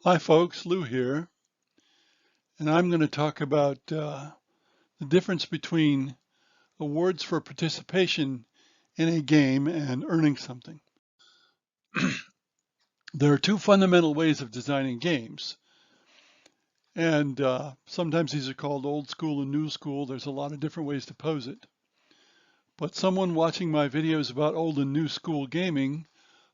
Hi folks, Lou here, and I'm going to talk about the difference between awards for participation in a game and earning something. There are two fundamental ways of designing games, and sometimes these are called old school and new school. There's a lot of different ways to pose it. But someone watching my videos about old and new school gaming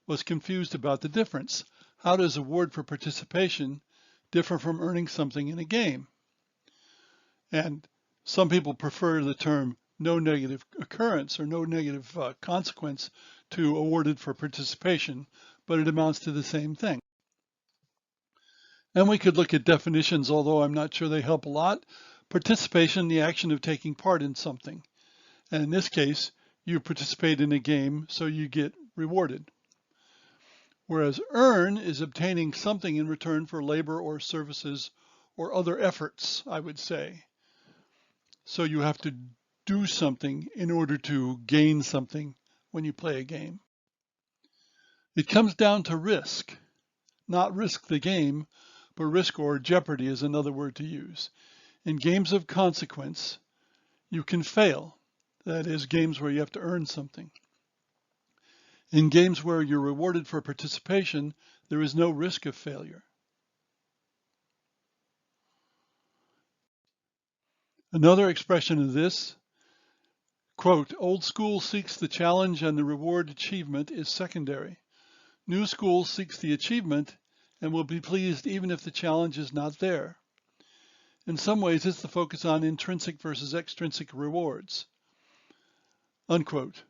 was confused about the difference. How does award for participation differ from earning something in a game? And some people prefer the term no negative occurrence or no negative consequence to awarded for participation, but it amounts to the same thing. And we could look at definitions, although I'm not sure they help a lot. Participation, the action of taking part in something. And in this case, you participate in a game, so you get rewarded. Whereas earn is obtaining something in return for labor or services or other efforts, I would say. So you have to do something in order to gain something when you play a game. It comes down to risk, not risk the game, but risk or jeopardy is another word to use. In games of consequence, you can fail. That is, games where you have to earn something. In games where you're rewarded for participation, there is no risk of failure. Another expression of this, quote, old school seeks the challenge and the reward achievement is secondary. New school seeks the achievement and will be pleased even if the challenge is not there. In some ways, it's the focus on intrinsic versus extrinsic rewards, unquote.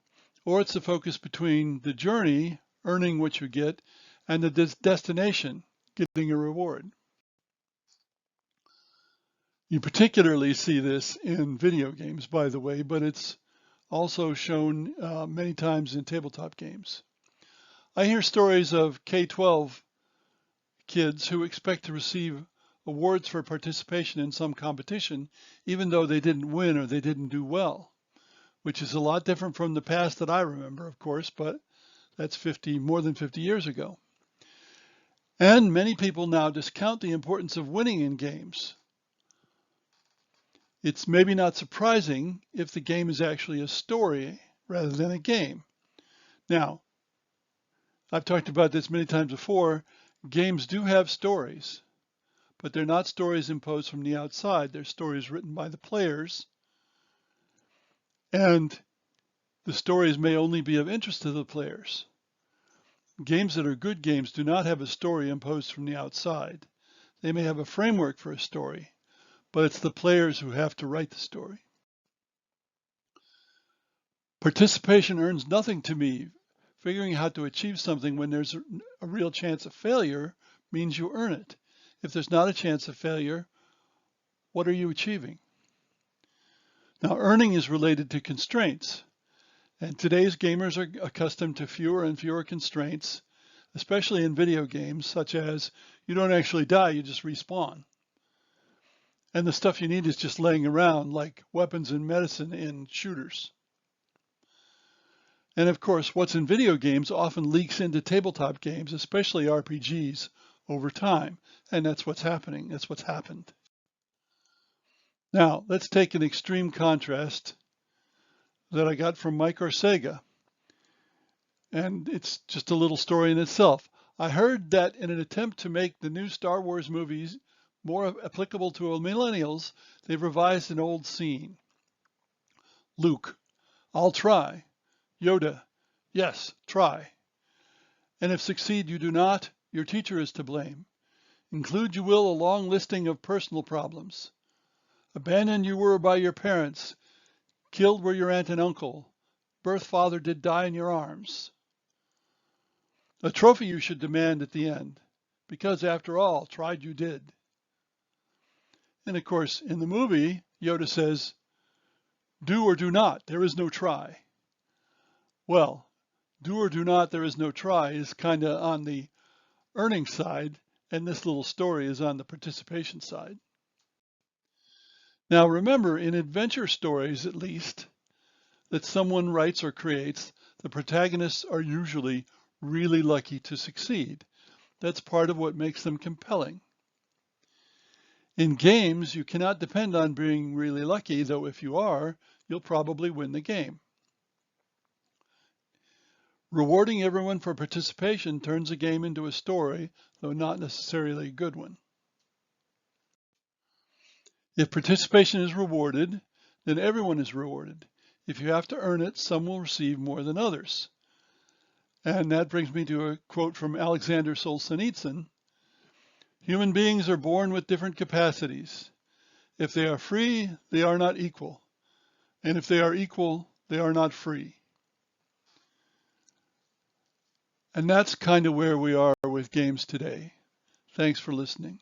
Or it's the focus between the journey, earning what you get, and the destination, getting a reward. You particularly see this in video games, by the way, but it's also shown many times in tabletop games. I hear stories of K-12 kids who expect to receive awards for participation in some competition, even though they didn't win or they didn't do well, which is a lot different from the past that I remember, of course, but that's more than 50 years ago. And many people now discount the importance of winning in games. It's maybe not surprising if the game is actually a story rather than a game. Now, I've talked about this many times before. Games do have stories, but they're not stories imposed from the outside. They're stories written by the players. And the stories may only be of interest to the players. Games that are good games do not have a story imposed from the outside. They may have a framework for a story, but it's the players who have to write the story. Participation earns nothing to me. Figuring out how to achieve something when there's a real chance of failure means you earn it. If there's not a chance of failure, what are you achieving? Now, earning is related to constraints, and today's gamers are accustomed to fewer and fewer constraints, especially in video games, such as you don't actually die, you just respawn. And the stuff you need is just laying around, like weapons and medicine in shooters. And of course, what's in video games often leaks into tabletop games, especially RPGs, over time. And that's what's happening. That's what's happened. Now, let's take an extreme contrast that I got from Mike Orsega. And it's just a little story in itself. I heard that in an attempt to make the new Star Wars movies more applicable to millennials, they've revised an old scene. Luke, I'll try. Yoda, yes, try. And if succeed you do not, your teacher is to blame. Include you will a long listing of personal problems. Abandoned you were by your parents. Killed were your aunt and uncle. Birth father did die in your arms. A trophy you should demand at the end, because after all, tried you did. And of course, in the movie, Yoda says, do or do not, there is no try. Well, do or do not, there is no try is kind of on the earning side, and this little story is on the participation side. Now remember, in adventure stories at least, that someone writes or creates, the protagonists are usually really lucky to succeed. That's part of what makes them compelling. In games, you cannot depend on being really lucky, though if you are, you'll probably win the game. Rewarding everyone for participation turns a game into a story, though not necessarily a good one. If participation is rewarded, then everyone is rewarded. If you have to earn it, some will receive more than others. And that brings me to a quote from Alexander Solzhenitsyn. Human beings are born with different capacities. If they are free, they are not equal. And if they are equal, they are not free. And that's kind of where we are with games today. Thanks for listening.